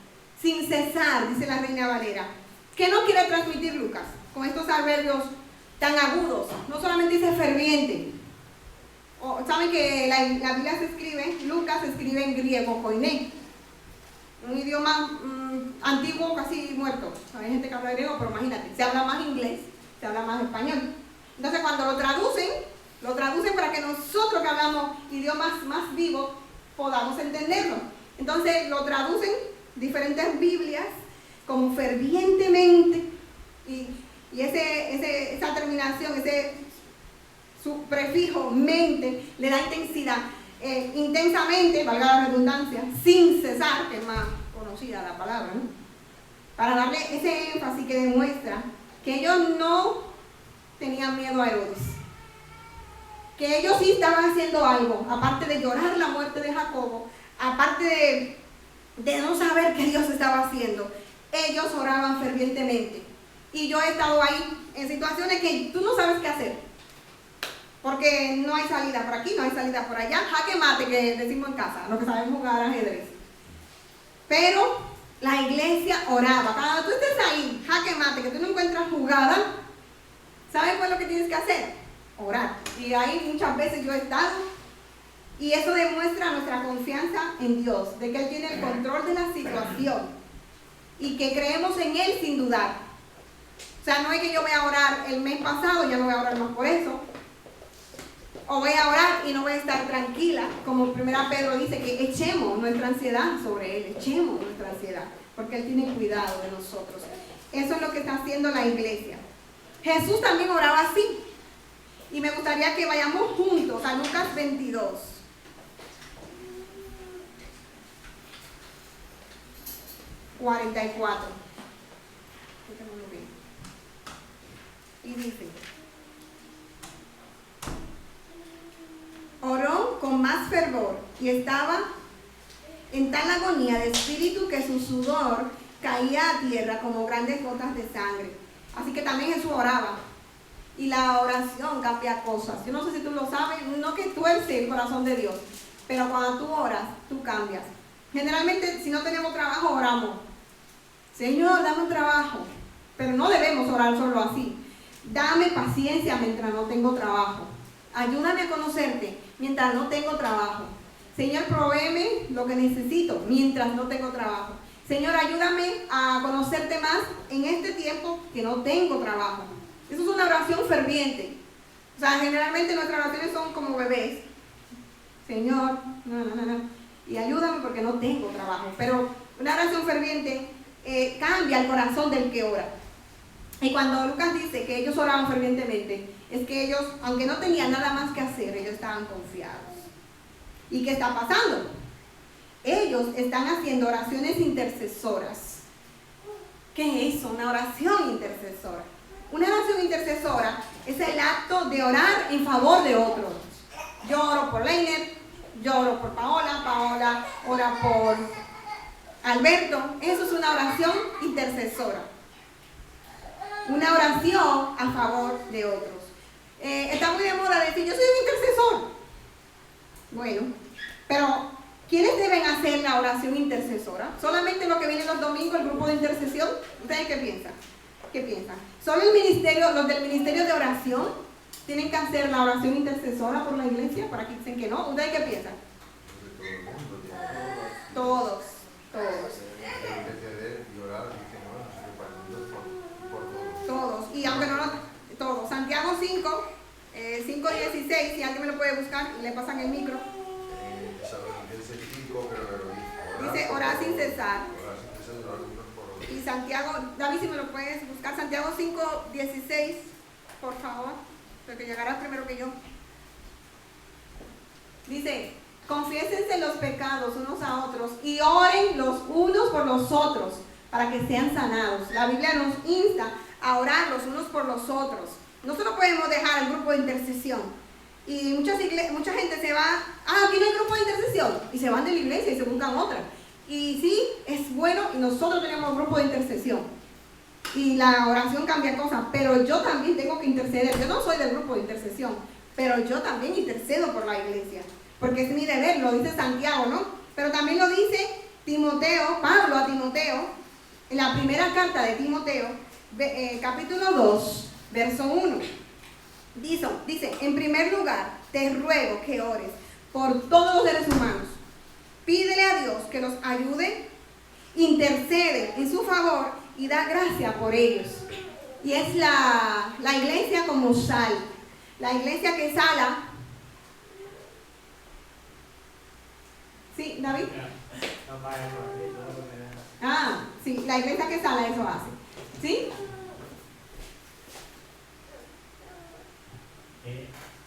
sin cesar, dice la Reina Valera. ¿Qué nos quiere transmitir Lucas con estos adverbios tan agudos? No solamente dice ferviente. Saben que la Biblia se escribe, Lucas se escribe en griego, koiné, un idioma antiguo, casi muerto. Hay gente que habla griego, pero imagínate, se habla más inglés, se habla más español. Entonces cuando lo traducen para que nosotros que hablamos idiomas más vivos podamos entenderlo. Entonces lo traducen diferentes Biblias como fervientemente, y esa terminación, su prefijo mente le da intensidad. Intensamente, valga la redundancia, sin cesar, que es más conocida la palabra, ¿no? Para darle ese énfasis que demuestra que ellos no tenían miedo a Herodes, que ellos sí estaban haciendo algo, aparte de llorar la muerte de Jacobo, aparte de no saber qué Dios estaba haciendo. Ellos oraban fervientemente. Y yo he estado ahí en situaciones que tú no sabes qué hacer, porque no hay salida por aquí, no hay salida por allá, jaque mate, que decimos en casa, los que sabemos jugar ajedrez. Pero la iglesia oraba. Cuando tú estés ahí, jaque mate, que tú no encuentras jugada, ¿sabes cuál es lo que tienes que hacer? Orar. Y ahí muchas veces yo he estado, y eso demuestra nuestra confianza en Dios, de que Él tiene el control de la situación y que creemos en Él sin dudar. O sea, no es que yo voy a orar el mes pasado, ya no voy a orar más por eso, o voy a orar y no voy a estar tranquila, como 1 Pedro dice, que echemos nuestra ansiedad sobre Él, echemos nuestra ansiedad, porque Él tiene cuidado de nosotros. Eso es lo que está haciendo la iglesia. Jesús también oraba así, y me gustaría que vayamos juntos a Lucas 22. Y dice: oró con más fervor y estaba en tal agonía de espíritu que su sudor caía a tierra como grandes gotas de sangre. Así que también Jesús oraba. Y la oración cambia cosas. Yo no sé si tú lo sabes, no que tuerce el corazón de Dios, pero cuando tú oras, tú cambias. Generalmente, si no tenemos trabajo, oramos: Señor, dame un trabajo. Pero no debemos orar solo así. Dame paciencia mientras no tengo trabajo. Ayúdame a conocerte mientras no tengo trabajo. Señor, provéeme lo que necesito mientras no tengo trabajo. Señor, ayúdame a conocerte más en este tiempo que no tengo trabajo. Eso es una oración ferviente. O sea, generalmente nuestras oraciones son como bebés. Señor, y ayúdame porque no tengo trabajo. Pero una oración ferviente cambia el corazón del que ora. Y cuando Lucas dice que ellos oraban fervientemente, es que ellos, aunque no tenían nada más que hacer, ellos estaban confiados. ¿Y qué está pasando? Ellos están haciendo oraciones intercesoras. ¿Qué es eso? Una oración intercesora. Una oración intercesora es el acto de orar en favor de otros. Yo oro por Leiner, yo oro por Paola, Paola ora por Alberto. Eso es una oración intercesora. Una oración a favor de otros. Está muy de moda decir: yo soy un intercesor. Bueno, pero ¿quiénes deben hacer la oración intercesora? ¿Solamente los que vienen los domingos, el grupo de intercesión? ¿Ustedes qué piensan? ¿Qué piensan? ¿Solo el ministerio, los del ministerio de oración tienen que hacer la oración intercesora por la iglesia? Por aquí dicen que no. ¿Ustedes qué piensan? Todo el mundo tiene que Todos. interceder y orar, dice, no sé qué, para Dios, por todos. Todos. Y aunque no lo... Todos. Santiago 5, 5:16, si alguien me lo puede buscar y le pasan el micro. Dice 5, pero lo Dice orar sin cesar. Orar sin cesar, orar unos por otros. Y Santiago, David, si me lo puedes buscar, Santiago 5:16, por favor, porque llegarás primero que yo. Dice, confiésense los pecados unos a otros y oren los unos por los otros para que sean sanados. La Biblia nos insta a orar los unos por los otros. Nosotros podemos dejar el grupo de intercesión. Y mucha gente se va, aquí no hay grupo de intercesión, y se van de la iglesia y se buscan otra. Y sí, es bueno, y nosotros tenemos un grupo de intercesión. Y la oración cambia cosas, pero yo también tengo que interceder. Yo no soy del grupo de intercesión, pero yo también intercedo por la iglesia, porque es mi deber, lo dice Santiago, ¿no? Pero también lo dice Timoteo, Pablo a Timoteo, en la primera carta de Timoteo, capítulo 2, verso 1. Dice, en primer lugar, te ruego que ores por todos los seres humanos. Pídele a Dios que los ayude, intercede en su favor y da gracia por ellos. Y es la iglesia como sal. La iglesia que sala. ¿Sí, David? Sí, la iglesia que sala eso hace. ¿Sí?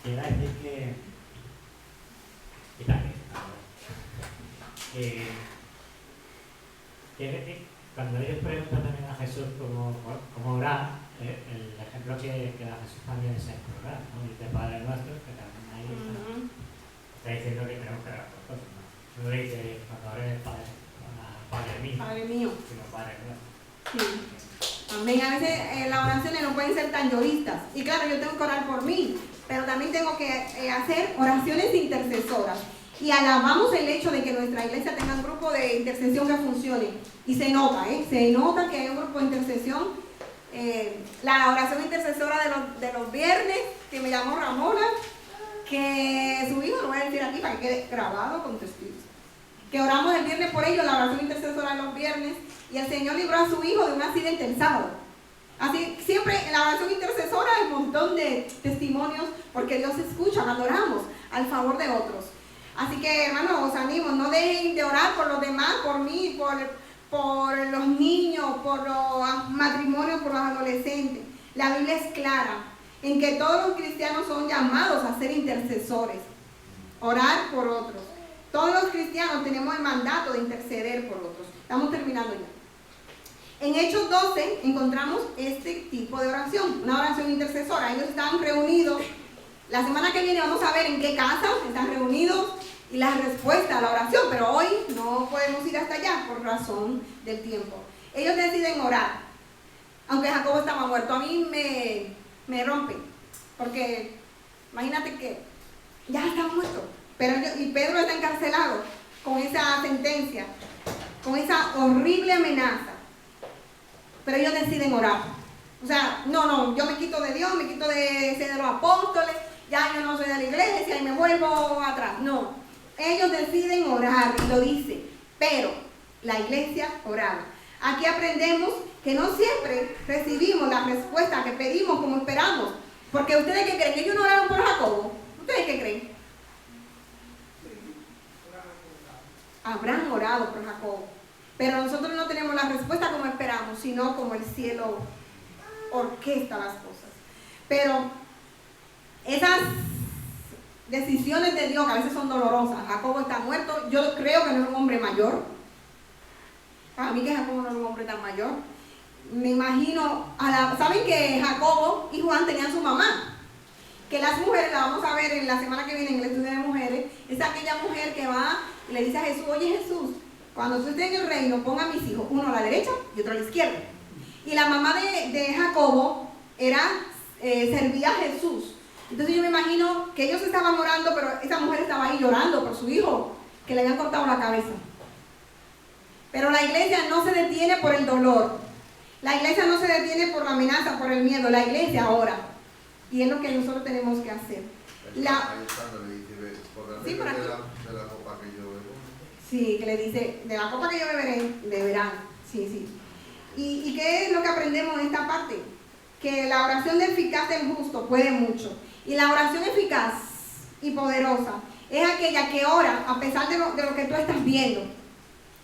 Quiero decir que cuando ellos preguntan también a Jesús cómo orar, el ejemplo que da Jesús también es el orar, ¿no? Dice Padre Nuestro, que también ahí está diciendo que tenemos que orar por todos, ¿no? No dice cuando ores Padre mío, sino Padre Nuestro. Sí. Amén. A veces las oraciones no pueden ser tan lloristas. Y claro, yo tengo que orar por mí, pero también tengo que hacer oraciones intercesoras. Y alabamos el hecho de que nuestra iglesia tenga un grupo de intercesión que funcione. Y se nota que hay un grupo de intercesión. La oración intercesora de los viernes, que me llamó Ramona, que su hijo, lo voy a decir aquí para que quede grabado con testigos, que oramos el viernes por ellos, la oración intercesora de los viernes, y el Señor libró a su hijo de un accidente el sábado. Así, siempre en la oración intercesora hay un montón de testimonios, porque Dios escucha cuando oramos al favor de otros. Así que, hermanos, os animo, no dejen de orar por los demás, por mí, por los niños, por los matrimonios, por los adolescentes. La Biblia es clara en que todos los cristianos son llamados a ser intercesores, orar por otros. Todos los cristianos tenemos el mandato de interceder por otros. Estamos terminando ya. En Hechos 12 encontramos este tipo de oración, una oración intercesora. Ellos están reunidos. La semana que viene vamos a ver en qué casa están reunidos y la respuesta a la oración, pero hoy no podemos ir hasta allá por razón del tiempo. Ellos deciden orar, aunque Jacobo estaba muerto. A mí me rompe, porque imagínate que ya está muerto, y Pedro está encarcelado con esa sentencia, con esa horrible amenaza, pero ellos deciden orar. O sea, no, yo me quito de Dios, me quito de los apóstoles, ya yo no soy de la iglesia y me vuelvo atrás. No, ellos deciden orar, y lo dice, pero la iglesia oraba. Aquí aprendemos que no siempre recibimos la respuesta que pedimos como esperamos. Porque ustedes qué creen, ellos no oraron por Jacobo. ¿Ustedes qué creen? Habrán orado por Jacobo. Pero nosotros no tenemos la respuesta como esperamos, sino como el cielo orquesta las cosas. Pero esas decisiones de Dios que a veces son dolorosas. Jacobo está muerto. Yo creo que no es un hombre mayor. Para mí que Jacobo no es un hombre tan mayor. Me imagino, ¿saben que Jacobo y Juan tenían su mamá? Que las mujeres, la vamos a ver en la semana que viene en el estudio de mujeres, es aquella mujer que va y le dice a Jesús, oye Jesús, cuando tú estés en el reino, pon a mis hijos, uno a la derecha y otro a la izquierda. Y la mamá de Jacobo servía a Jesús. Entonces yo me imagino que ellos estaban orando, pero esa mujer estaba ahí llorando por su hijo, que le habían cortado la cabeza. Pero la iglesia no se detiene por el dolor. La iglesia no se detiene por la amenaza, por el miedo. La iglesia ora. Y es lo que nosotros tenemos que hacer. Ahí está, le dice, por la Sí, por aquí. de la copa que yo bebo. Sí, que le dice, de la copa que yo beberán. Sí, sí. ¿Y qué es lo que aprendemos en esta parte? Que la oración eficaz del justo puede mucho. Y la oración eficaz y poderosa es aquella que ora a pesar de lo que tú estás viendo.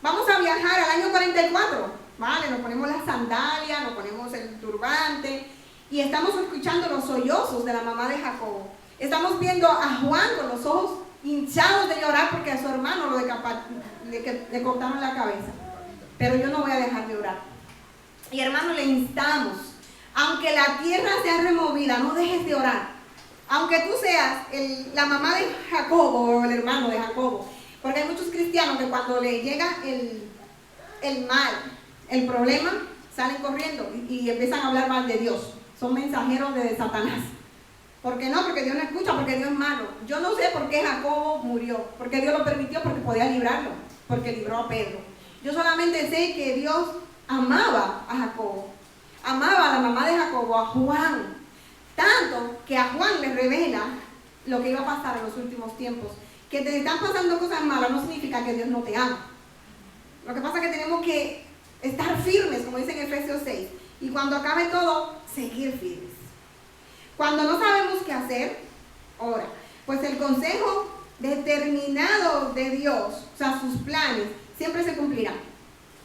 Vamos a viajar al año 44, ¿vale? Nos ponemos las sandalias, nos ponemos el turbante y estamos escuchando los sollozos de la mamá de Jacobo. Estamos viendo a Juan con los ojos hinchados de llorar porque a su hermano le cortaron la cabeza. Pero yo no voy a dejar de orar. Y hermano, le instamos, aunque la tierra sea removida, no dejes de orar. Aunque tú seas la mamá de Jacobo o el hermano de Jacobo. Porque hay muchos cristianos que cuando le llega el mal, el problema, salen corriendo y empiezan a hablar mal de Dios. Son mensajeros de Satanás. ¿Por qué no? Porque Dios no escucha, porque Dios es malo. Yo no sé por qué Jacobo murió. Porque Dios lo permitió, porque podía librarlo. Porque libró a Pedro. Yo solamente sé que Dios amaba a Jacobo. Amaba a la mamá de Jacobo, a Juan. Tanto que a Juan le revela lo que iba a pasar en los últimos tiempos. Que te están pasando cosas malas no significa que Dios no te ama. Lo que pasa es que tenemos que estar firmes, como dice en Efesios 6. Y cuando acabe todo, seguir firmes. Cuando no sabemos qué hacer, ora. Pues el consejo determinado de Dios, o sea, sus planes, siempre se cumplirán.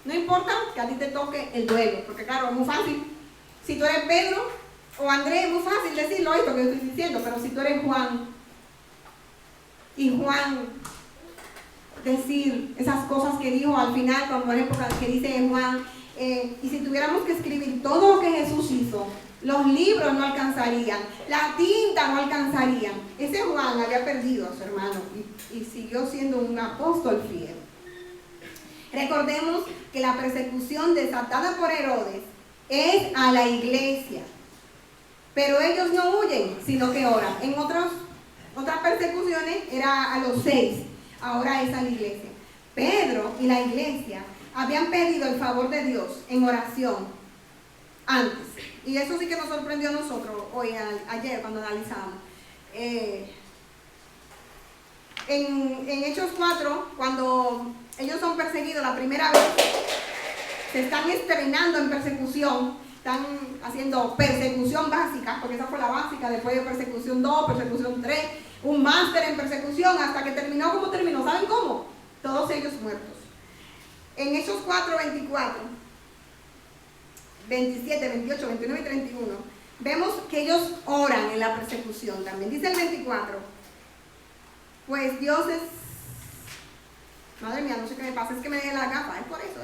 No importa que a ti te toque el duelo, porque claro, es muy fácil. Si tú eres Pedro o Andrés, es muy fácil decirlo esto que yo estoy diciendo, pero si tú eres Juan, y Juan decir esas cosas que dijo al final, cuando la época que dice Juan, y si tuviéramos que escribir todo lo que Jesús hizo, los libros no alcanzarían, la tinta no alcanzarían. Ese Juan había perdido a su hermano y siguió siendo un apóstol fiel. Recordemos que la persecución desatada por Herodes es a la iglesia, pero ellos no huyen, sino que oran. En otras persecuciones era a los 6, ahora es a la iglesia. Pedro y la iglesia habían pedido el favor de Dios en oración antes. Y eso sí que nos sorprendió a nosotros ayer cuando analizamos. En Hechos 4, cuando ellos son perseguidos la primera vez, se están estrenando en persecución, están haciendo persecución básica, porque esa fue la básica, después de persecución 2, persecución 3, un máster en persecución, hasta que terminó como terminó. ¿Saben cómo? Todos ellos muertos. En Hechos 4, 24, 27, 28, 29 y 31, vemos que ellos oran en la persecución también. Dice el 24, pues Dios es... Madre mía, no sé qué me pasa, es que me dejé la gafa, es por eso,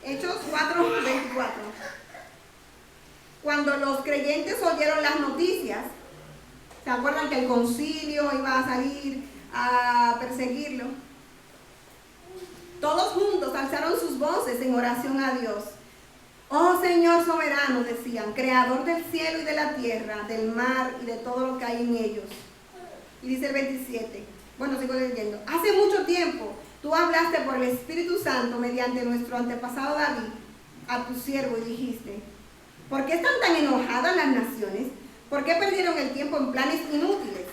Hechos 4, 24. Cuando los creyentes oyeron las noticias, ¿se acuerdan que el concilio iba a salir a perseguirlo? Todos juntos alzaron sus voces en oración a Dios. Oh Señor soberano, decían, creador del cielo y de la tierra, del mar y de todo lo que hay en ellos. Y dice el 27, bueno, sigo leyendo. Hace mucho tiempo tú hablaste por el Espíritu Santo mediante nuestro antepasado David a tu siervo y dijiste, ¿por qué están tan enojadas las naciones? ¿Por qué perdieron el tiempo en planes inútiles?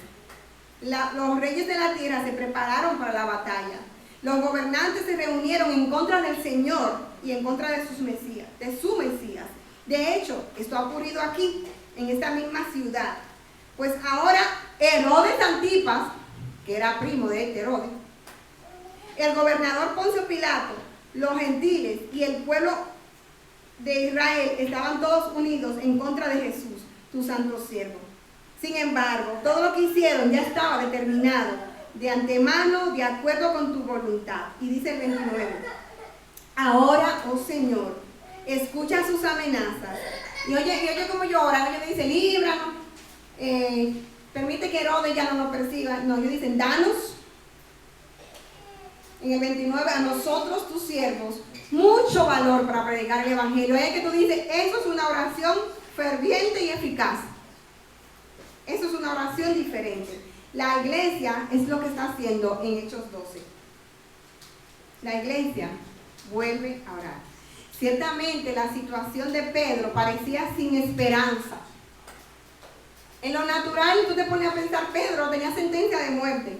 Los reyes de la tierra se prepararon para la batalla. Los gobernantes se reunieron en contra del Señor y en contra de su Mesías. De hecho, esto ha ocurrido aquí, en esta misma ciudad. Pues ahora Herodes Antipas, que era primo de Herodes, el gobernador Poncio Pilato, los gentiles y el pueblo de Israel estaban todos unidos en contra de Jesús, tu santo siervo. Sin embargo, todo lo que hicieron ya estaba determinado de antemano, de acuerdo con tu voluntad. Y dice el 29, ahora, oh Señor, escucha sus amenazas. Y oye como lloran, ellos dicen, líbranos, permite que Herodes ya no nos persiga. No, ellos dicen, danos, en el 29, a nosotros, tus siervos, mucho valor para predicar el evangelio. Es que tú dices, eso es una oración ferviente y eficaz. Eso es una oración diferente. La iglesia es lo que está haciendo en Hechos 12. La iglesia vuelve a orar. Ciertamente la situación de Pedro parecía sin esperanza. En lo natural, tú te pones a pensar, Pedro tenía sentencia de muerte.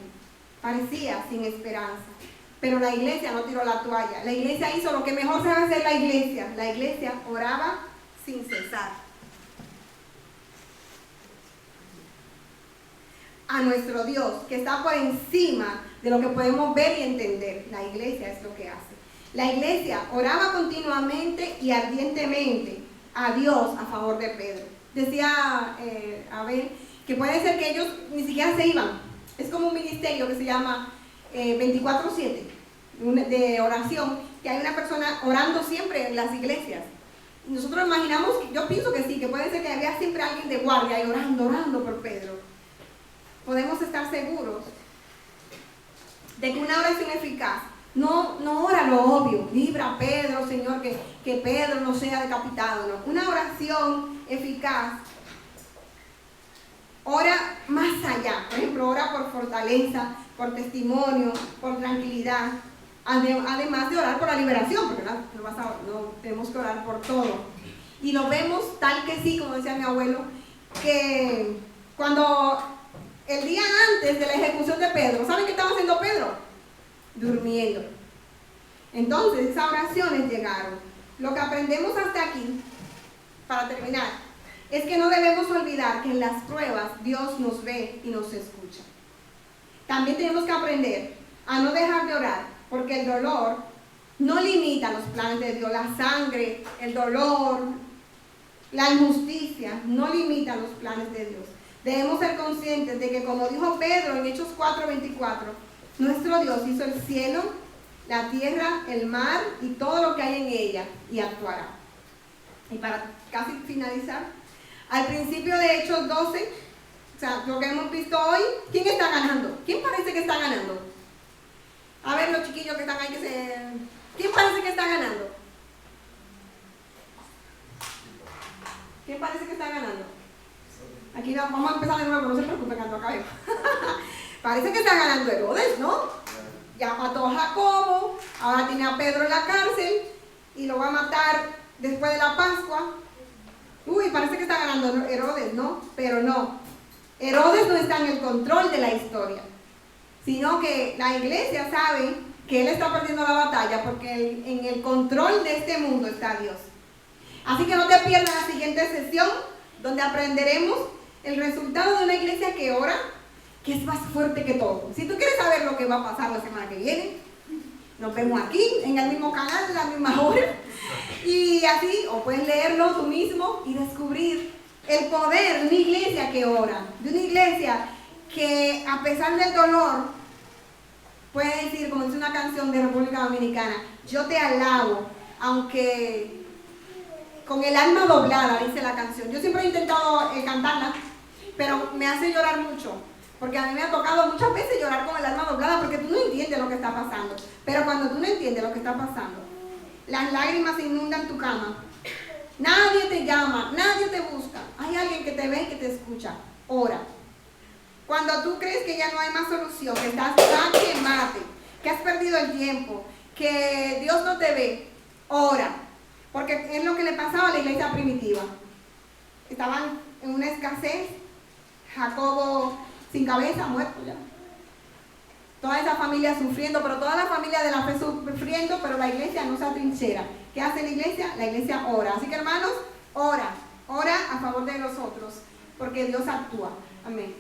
Parecía sin esperanza. Pero la iglesia no tiró la toalla. La iglesia hizo lo que mejor sabe hacer la iglesia. La iglesia oraba sin cesar. A nuestro Dios, que está por encima de lo que podemos ver y entender. La iglesia es lo que hace. La iglesia oraba continuamente y ardientemente a Dios a favor de Pedro. Decía Abel que puede ser que ellos ni siquiera se iban. Es como un ministerio que se llama 24/7 de oración, que hay una persona orando siempre en las iglesias. Y nosotros imaginamos, yo pienso que sí, que puede ser que había siempre alguien de guardia y orando por Pedro. Podemos estar seguros de que una oración eficaz no ora lo obvio, libra a Pedro, Señor, que Pedro no sea decapitado, no. Una oración eficaz ora más allá. Por ejemplo, ora por fortaleza, por testimonio, por tranquilidad, además de orar por la liberación, porque no tenemos que orar por todo. Y lo vemos tal que sí, como decía mi abuelo, que cuando el día antes de la ejecución de Pedro, ¿saben qué estaba haciendo Pedro? Durmiendo. Entonces esas oraciones llegaron. Lo que aprendemos hasta aquí, para terminar, es que no debemos olvidar que en las pruebas Dios nos ve y nos escucha. También tenemos que aprender a no dejar de orar, porque el dolor no limita los planes de Dios. La sangre, el dolor, la injusticia no limitan los planes de Dios. Debemos ser conscientes de que, como dijo Pedro en Hechos 4:24, nuestro Dios hizo el cielo, la tierra, el mar y todo lo que hay en ella, y actuará. Y para casi finalizar, al principio de Hechos 12, o sea, lo que hemos visto hoy, ¿quién está ganando? ¿Quién parece que está ganando? A ver, los chiquillos que están ahí, ¿quién parece que está ganando? ¿Quién parece que está ganando? Aquí vamos a empezar de nuevo, no se preocupen cuando acabe. Parece que está ganando Herodes, ¿no? Ya mató a Jacobo, ahora tiene a Pedro en la cárcel y lo va a matar después de la Pascua. Uy, parece que está ganando Herodes, ¿no? Pero no. Herodes no está en el control de la historia, sino que la iglesia sabe que él está perdiendo la batalla porque en el control de este mundo está Dios. Así que no te pierdas la siguiente sesión, donde aprenderemos el resultado de una iglesia que ora, que es más fuerte que todo. Si tú quieres saber lo que va a pasar la semana que viene, nos vemos aquí, en el mismo canal, a la misma hora, y así, o puedes leerlo tú mismo y descubrir el poder de una iglesia que ora, de una iglesia que, a pesar del dolor, puede decir, como dice una canción de República Dominicana, yo te alabo, aunque con el alma doblada, dice la canción. Yo siempre he intentado cantarla, pero me hace llorar mucho, porque a mí me ha tocado muchas veces llorar con el alma doblada, porque tú no entiendes lo que está pasando. Pero cuando tú no entiendes lo que está pasando, las lágrimas inundan tu cama, nadie te llama, nadie te busca, hay alguien que te ve y que te escucha. Ora. Cuando tú crees que ya no hay más solución, que estás jaque mate, que has perdido el tiempo, que Dios no te ve, ora. Porque es lo que le pasaba a la iglesia primitiva. Estaban en una escasez, Jacobo sin cabeza, muerto ya. Toda esa familia sufriendo, pero toda la familia de la fe sufriendo, pero la iglesia no se atrinchera. ¿Qué hace la iglesia? La iglesia ora. Así que, hermanos, ora a favor de nosotros, porque Dios actúa. Amén.